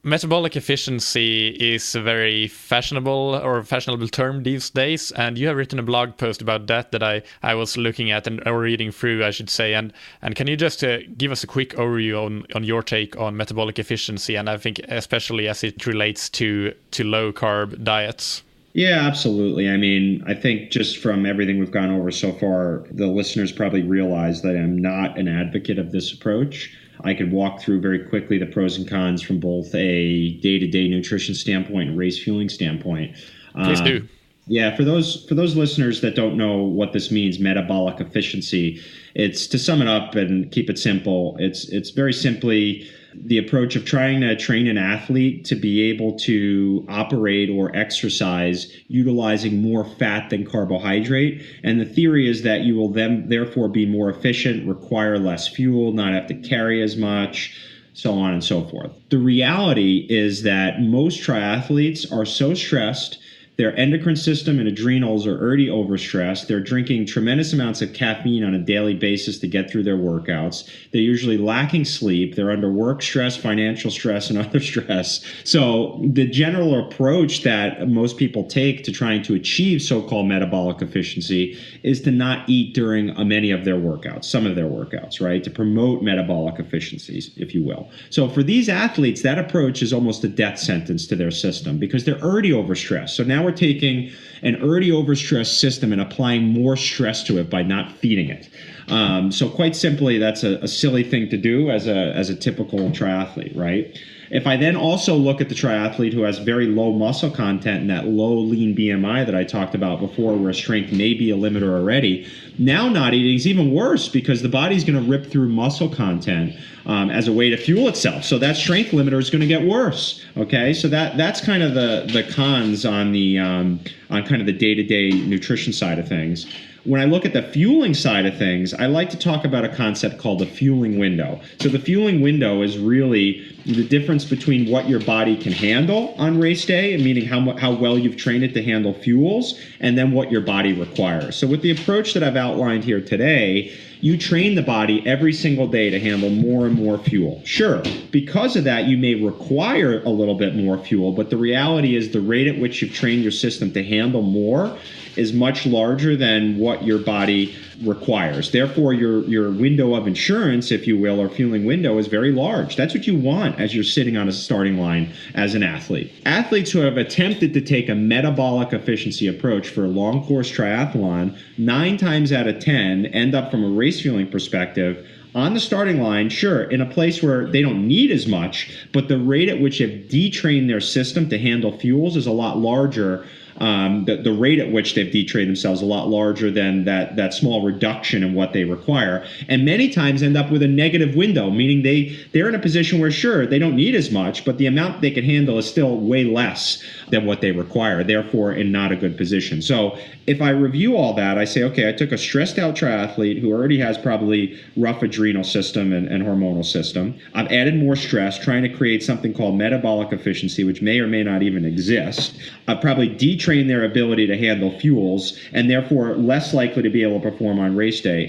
metabolic efficiency is a very fashionable term these days, and you have written a blog post about that I was looking at or reading through, I should say. And can you just give us a quick overview on your take on metabolic efficiency, and I think especially as it relates to low carb diets? Yeah, absolutely. I think just from everything we've gone over so far, the listeners probably realize that I'm not an advocate of this approach. I could walk through very quickly the pros and cons from both a day-to-day nutrition standpoint and race fueling standpoint. Please do. Yeah, for those listeners that don't know what this means, metabolic efficiency, it's, to sum it up and keep it simple, it's very simply the approach of trying to train an athlete to be able to operate or exercise utilizing more fat than carbohydrate. And the theory is that you will then therefore be more efficient, require less fuel, not have to carry as much, so on and so forth. The reality is that most triathletes are so stressed, Their endocrine system and adrenals are already overstressed. They're drinking tremendous amounts of caffeine on a daily basis to get through their workouts. They're usually lacking sleep. They're under work stress, financial stress, and other stress. So the general approach that most people take to trying to achieve so-called metabolic efficiency is to not eat during many of their workouts, some of their workouts, right? To promote metabolic efficiencies, if you will. So for these athletes, that approach is almost a death sentence to their system because they're already overstressed. So now we're taking an already overstressed system and applying more stress to it by not feeding it. So quite simply, that's a silly thing to do as a typical triathlete, right? If I then also look at the triathlete who has very low muscle content and that low lean BMI that I talked about before, where strength may be a limiter already, now not eating is even worse because the body's going to rip through muscle content as a way to fuel itself. So that strength limiter is going to get worse. Okay, so that's kind of the cons on the on kind of the day-to-day nutrition side of things. When I look at the fueling side of things, I like to talk about a concept called the fueling window. So the fueling window is really the difference between what your body can handle on race day, meaning how well you've trained it to handle fuels, and then what your body requires. So with the approach that I've outlined here today, you train the body every single day to handle more and more fuel. Sure, because of that, you may require a little bit more fuel, but the reality is the rate at which you've trained your system to handle more is much larger than what your body requires. Therefore, your window of insurance, if you will, or fueling window is very large. That's what you want as you're sitting on a starting line as an athlete. Athletes who have attempted to take a metabolic efficiency approach for a long course triathlon, 9 times out of 10 end up from a race fueling perspective on the starting line, sure, in a place where they don't need as much, but the rate at which they've detrained their system to handle fuels is a lot larger. The rate at which they've detrained themselves a lot larger than that small reduction in what they require, and many times end up with a negative window, meaning they're in a position where sure they don't need as much, but the amount they can handle is still way less than what they require, therefore in not a good position. So if I review all that, I say, okay, I took a stressed out triathlete who already has probably rough adrenal system and hormonal system. I've added more stress, trying to create something called metabolic efficiency, which may or may not even exist. I've probably detrained their ability to handle fuels and therefore less likely to be able to perform on race day.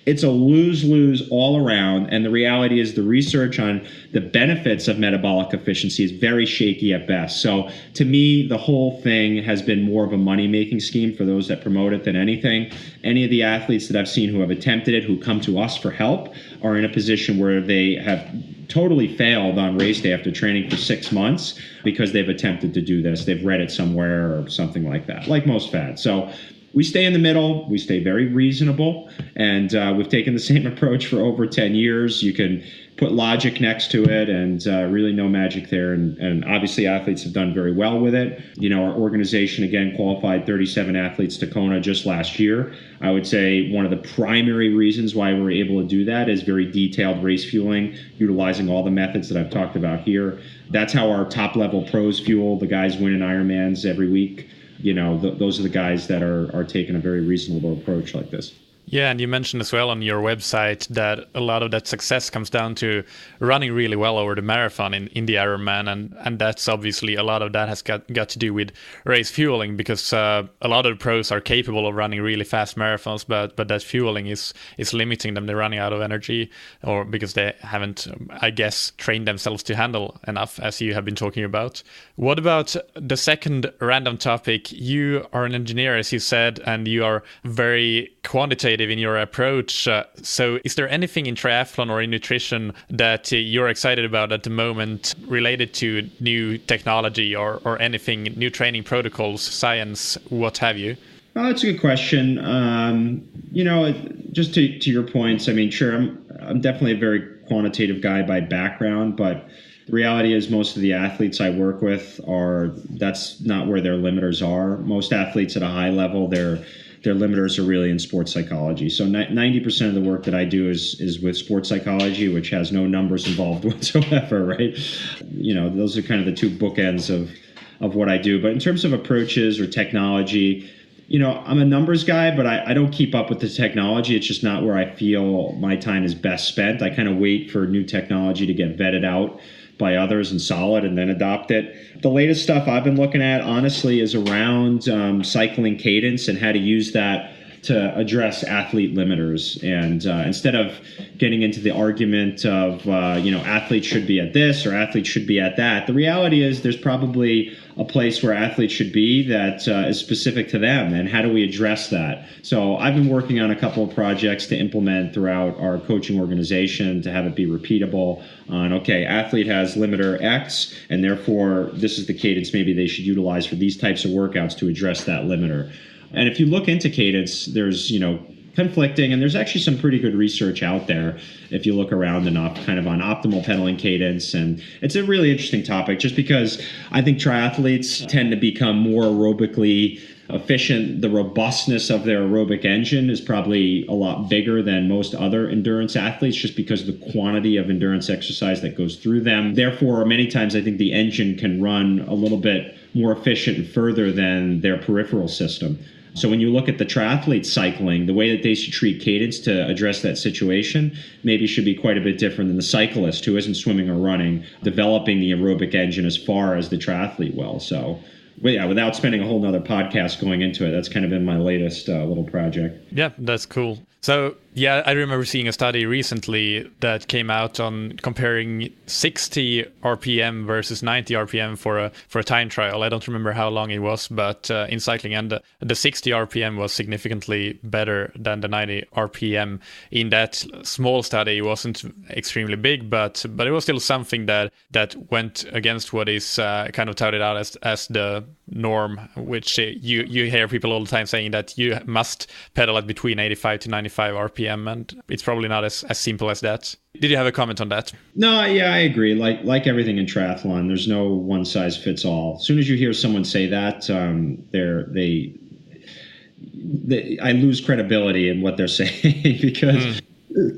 It's a lose-lose all around, and the reality is the research on the benefits of metabolic efficiency is very shaky at best. So to me, the whole thing has been more of a money-making scheme for those that promote it than anything. Any of the athletes that I've seen who have attempted it, who come to us for help, are in a position where they have totally failed on race day after training for 6 months because they've attempted to do this. They've read it somewhere or something like that, like most fads. So we stay in the middle. We stay very reasonable, and we've taken the same approach for over 10 years. You can put logic next to it, and really no magic there. And obviously athletes have done very well with it. You know, our organization, again, qualified 37 athletes to Kona just last year. I would say one of the primary reasons why we're able to do that is very detailed race fueling, utilizing all the methods that I've talked about here. That's how our top-level pros fuel. The guys winning Ironmans every week. You know, those are the guys that are taking a very reasonable approach like this. Yeah, and you mentioned as well on your website that a lot of that success comes down to running really well over the marathon in the Ironman, and that's obviously a lot of that has got to do with race fueling, because a lot of the pros are capable of running really fast marathons, but that fueling is limiting them. They're running out of energy, or because they haven't, I guess, trained themselves to handle enough, as you have been talking about. What about the second random topic? You are an engineer, as you said, and you are very quantitative in your approach. So is there anything in triathlon or in nutrition that you're excited about at the moment related to new technology or anything, new training protocols, science, what have you? Well, that's a good question. You know, just to your points, I mean, sure, I'm definitely a very quantitative guy by background, but the reality is most of the athletes I work with that's not where their limiters are. Most athletes at a high level, their limiters are really in sports psychology. So 90% of the work that I do is with sports psychology, which has no numbers involved whatsoever, right? You know, those are kind of the two bookends of what I do. But in terms of approaches or technology, you know, I'm a numbers guy, but I don't keep up with the technology. It's just not where I feel my time is best spent. I kind of wait for new technology to get vetted out by others and solid and then adopt it. The latest stuff I've been looking at, honestly, is around cycling cadence and how to use that to address athlete limiters. And instead of getting into the argument of, athletes should be at this or athletes should be at that, the reality is there's probably a place where athletes should be that is specific to them. And how do we address that? So I've been working on a couple of projects to implement throughout our coaching organization to have it be repeatable on, okay, athlete has limiter X, and therefore this is the cadence maybe they should utilize for these types of workouts to address that limiter. And if you look into cadence, there's, conflicting, and there's actually some pretty good research out there if you look around enough kind of on optimal pedaling cadence. And it's a really interesting topic just because I think triathletes tend to become more aerobically efficient. The robustness of their aerobic engine is probably a lot bigger than most other endurance athletes just because of the quantity of endurance exercise that goes through them. Therefore, many times I think the engine can run a little bit more efficient and further than their peripheral system. So when you look at the triathlete cycling, the way that they should treat cadence to address that situation maybe should be quite a bit different than the cyclist who isn't swimming or running, developing the aerobic engine as far as the triathlete will. So without spending a whole nother podcast going into it, that's kind of been my latest little project. Yeah, that's cool. So, I remember seeing a study recently that came out on comparing 60 RPM versus 90 RPM for a time trial. I don't remember how long it was, but in cycling, and the 60 RPM was significantly better than the 90 RPM. In that small study, it wasn't extremely big, but it was still something that went against what is kind of touted out as the norm, which you hear people all the time saying that you must pedal at between 85 to 95 RPM, and it's probably not as simple as that. Did you have a comment on that? No, yeah, I agree. Like everything in triathlon, there's no one size fits all. As soon as you hear someone say that, I lose credibility in what they're saying because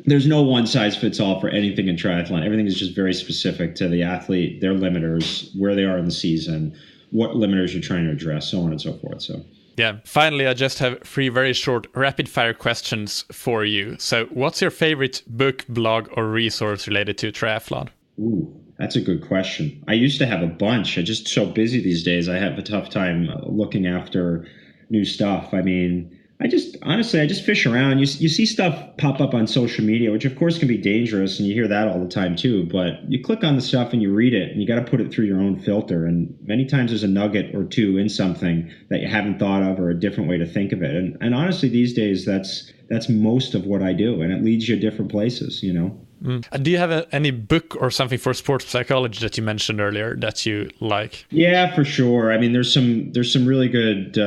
there's no one size fits all for anything in triathlon. Everything is just very specific to the athlete, their limiters, where they are in the season, what limiters you're trying to address, so on and so forth. So. Yeah. Finally, I just have 3 very short rapid-fire questions for you. So what's your favorite book, blog, or resource related to triathlon? Ooh, that's a good question. I used to have a bunch. I'm just so busy these days. I have a tough time looking after new stuff. I mean, I just fish around. You see stuff pop up on social media, which of course can be dangerous, and you hear that all the time too. But you click on the stuff and you read it, and you got to put it through your own filter. And many times there's a nugget or two in something that you haven't thought of, or a different way to think of it. And honestly, these days that's most of what I do, and it leads you to different places, Do you have any book or something for sports psychology that you mentioned earlier that you like? Yeah, for sure. I mean, there's some really good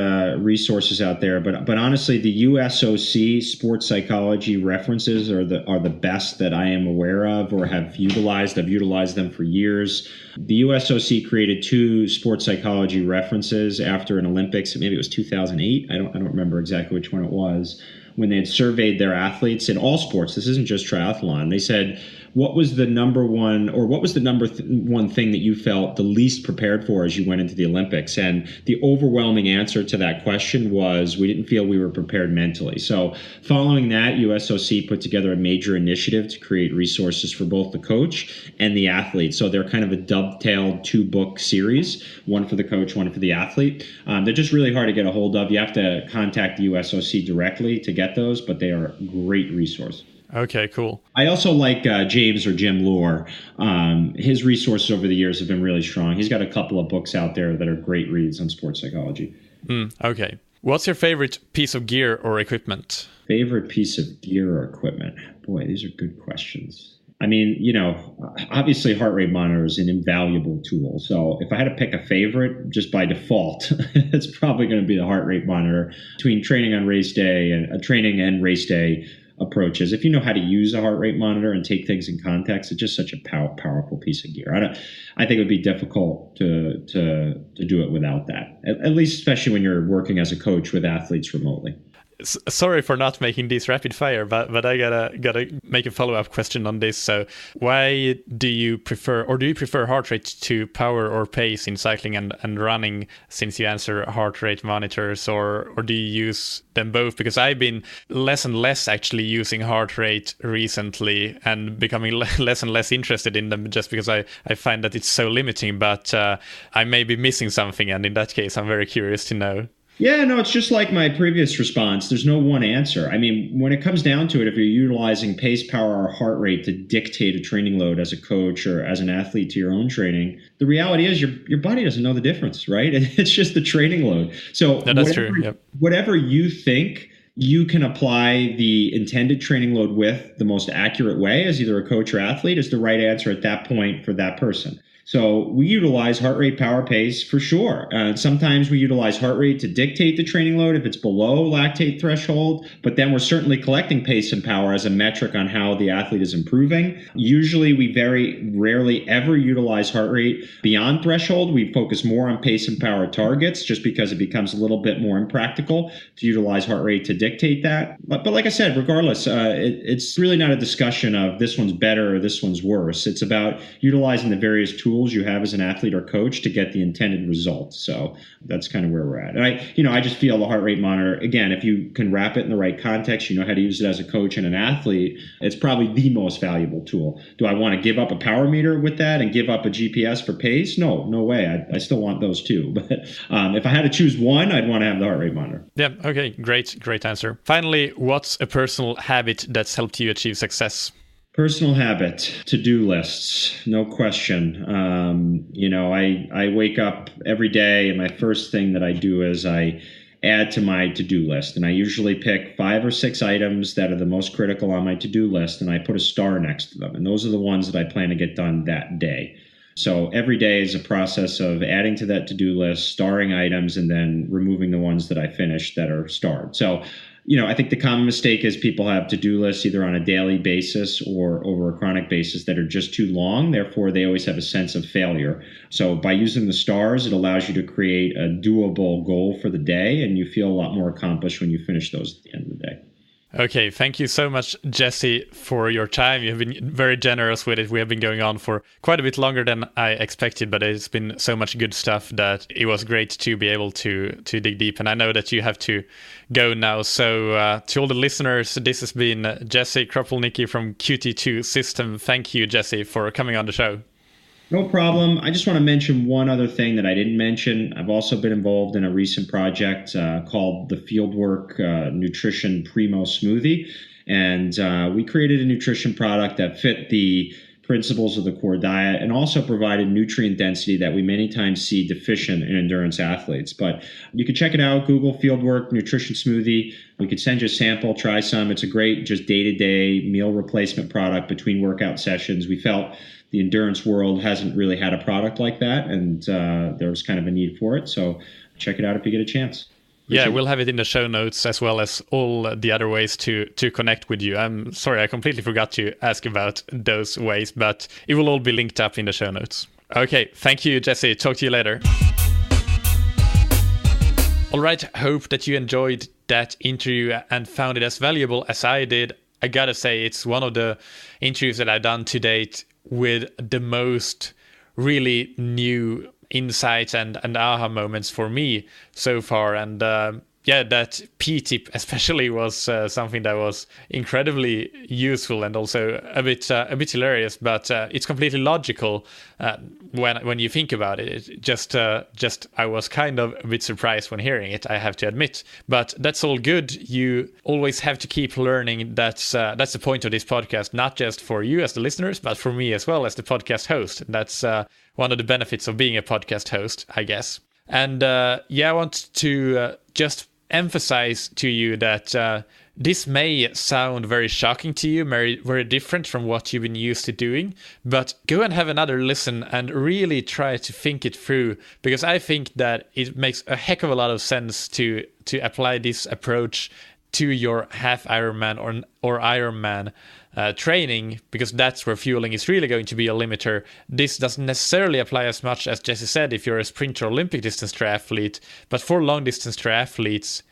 resources out there, but honestly, the USOC sports psychology references are the best that I am aware of or have utilized. I've utilized them for years. The USOC created 2 sports psychology references after an Olympics. Maybe it was 2008. I don't remember exactly which one it was. When they had surveyed their athletes in all sports, this isn't just triathlon, they said, what was the number one thing that you felt the least prepared for as you went into the Olympics? And the overwhelming answer to that question was, we didn't feel we were prepared mentally. So following that, USOC put together a major initiative to create resources for both the coach and the athlete. So they're kind of a dovetailed 2-book series, one for the coach, one for the athlete. They're just really hard to get a hold of. You have to contact the USOC directly to get those, but they are a great resource. Okay, cool. I also like James or Jim Lohr. His resources over the years have been really strong. He's got a couple of books out there that are great reads on sports psychology. Okay. What's your favorite piece of gear or equipment? Favorite piece of gear or equipment? Boy, these are good questions. I mean, obviously heart rate monitor is an invaluable tool. So if I had to pick a favorite, just by default, it's probably going to be the heart rate monitor. Between training on race day and training and race day approaches, if you know how to use a heart rate monitor and take things in context, it's just such a powerful piece of gear. I think it would be difficult to do it without that, at least especially when you're working as a coach with athletes remotely. sorry for not making this rapid fire, but I gotta make a follow-up question on this. So why do you prefer heart rate to power or pace in cycling and running, since you answer heart rate monitors, or do you use them both? Because I've been less and less actually using heart rate recently and becoming less and less interested in them, just because I find that it's so limiting, but I may be missing something, and in that case I'm very curious to know. Yeah, no, it's just like my previous response. There's no one answer. I mean, when it comes down to it, if you're utilizing pace, power, or heart rate to dictate a training load as a coach or as an athlete to your own training, the reality is your body doesn't know the difference, right? It's just the training load. So that's true. Yep. Whatever you think you can apply the intended training load with the most accurate way as either a coach or athlete is the right answer at that point for that person. So we utilize heart rate, power, pace for sure. Sometimes we utilize heart rate to dictate the training load if it's below lactate threshold, but then we're certainly collecting pace and power as a metric on how the athlete is improving. Usually we very rarely ever utilize heart rate beyond threshold. We focus more on pace and power targets just because it becomes a little bit more impractical to utilize heart rate to dictate that. But like I said, regardless, it's really not a discussion of this one's better or this one's worse. It's about utilizing the various tools you have as an athlete or coach to get the intended result. So that's kind of where we're at. And I just feel the heart rate monitor, again, if you can wrap it in the right context, you know how to use it as a coach and an athlete, it's probably the most valuable tool. Do I want to give up a power meter with that and give up a GPS for pace? No way. I still want those too. But if I had to choose one, I'd want to have the heart rate monitor. Yeah. Okay. Great answer. Finally, what's a personal habit that's helped you achieve success? Personal habit, to-do lists, no question. I wake up every day and my first thing that I do is I add to my to-do list. And I usually pick 5 or 6 items that are the most critical on my to-do list, and I put a star next to them. And those are the ones that I plan to get done that day. So every day is a process of adding to that to-do list, starring items, and then removing the ones that I finished that are starred. So I think the common mistake is people have to-do lists either on a daily basis or over a chronic basis that are just too long. Therefore, they always have a sense of failure. So by using the stars, it allows you to create a doable goal for the day, and you feel a lot more accomplished when you finish those at the end of the day. Okay, thank you so much, Jesse, for your time. You've been very generous with it. We have been going on for quite a bit longer than I expected, but it's been so much good stuff that it was great to be able to dig deep. And I know that you have to go now. So to all the listeners, this has been Jesse Kropelnicki from QT2 System. Thank you, Jesse, for coming on the show. No problem. I just want to mention one other thing that I didn't mention. I've also been involved in a recent project called the Fieldwork Nutrition Primo Smoothie. And we created a nutrition product that fit the principles of the core diet and also provided nutrient density that we many times see deficient in endurance athletes. But you can check it out, Google Fieldwork Nutrition Smoothie. We could send you a sample, try some. It's a great just day-to-day meal replacement product between workout sessions. We felt the endurance world hasn't really had a product like that, and there was kind of a need for it. So check it out if you get a chance. Yeah, we'll have it in the show notes as well as all the other ways to connect with you. I'm sorry, I completely forgot to ask about those ways, but it will all be linked up in the show notes. Okay, thank you, Jesse. Talk to you later. All right, hope that you enjoyed that interview and found it as valuable as I did. I gotta say, it's one of the interviews that I've done to date with the most really new insights and aha moments for me so far. And that P-tip especially was something that was incredibly useful and also a bit hilarious, but it's completely logical when you think about it. Just I was kind of a bit surprised when hearing it, I have to admit, but that's all good. You always have to keep learning. That's the point of this podcast, not just for you as the listeners, but for me as well as the podcast host. That's one of the benefits of being a podcast host, I guess. And I want to just emphasize to you that this may sound very shocking to you, very, very different from what you've been used to doing, but go and have another listen and really try to think it through, because I think that it makes a heck of a lot of sense to apply this approach to your half Ironman or Ironman training, because that's where fueling is really going to be a limiter. This doesn't necessarily apply as much as Jesse said if you're a sprint or Olympic distance triathlete, but for long distance triathletes,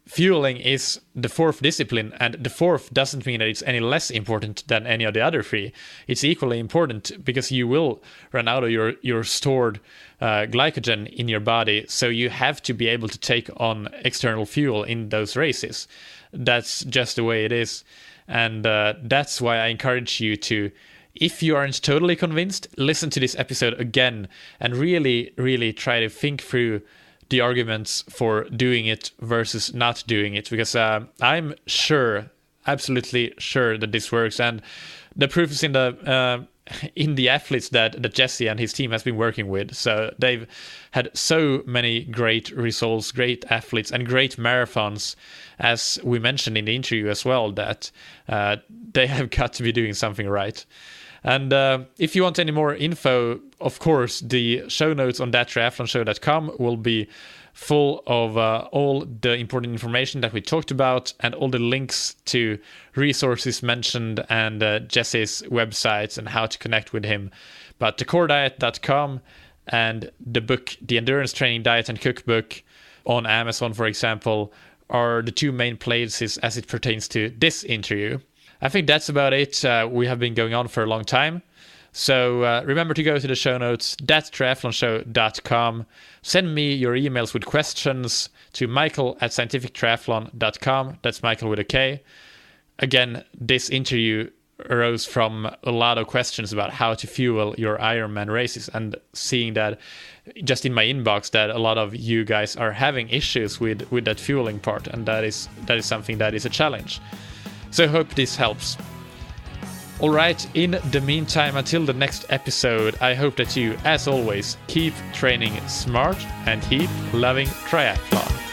fueling is the fourth discipline, and the fourth doesn't mean that it's any less important than any of the other three. It's equally important because you will run out of your stored glycogen in your body, so you have to be able to take on external fuel in those races. That's just the way it is, and that's why I encourage you to, if you aren't totally convinced, listen to this episode again and really, really try to think through the arguments for doing it versus not doing it, because I'm sure, absolutely sure that this works, and the proof is in the athletes that Jesse and his team has been working with. So they've had so many great results, great athletes, and great marathons, as we mentioned in the interview as well, that they have got to be doing something right. And if you want any more info, of course, the show notes on thattriathlonshow.com will be full of all the important information that we talked about, and all the links to resources mentioned, and Jesse's websites and how to connect with him. But thecorediet.com and the book, The Endurance Training Diet and Cookbook, on Amazon, for example, are the two main places as it pertains to this interview. I think that's about it. We have been going on for a long time. So remember to go to the show notes, thattriathlonshow.com. Send me your emails with questions to michael@scientifictriathlon.com. That's Michael with a K. Again, this interview arose from a lot of questions about how to fuel your Ironman races, and seeing that just in my inbox that a lot of you guys are having issues with that fueling part, and that is something that is a challenge. So I hope this helps. All right, in the meantime, until the next episode, I hope that you, as always, keep training smart and keep loving triathlon.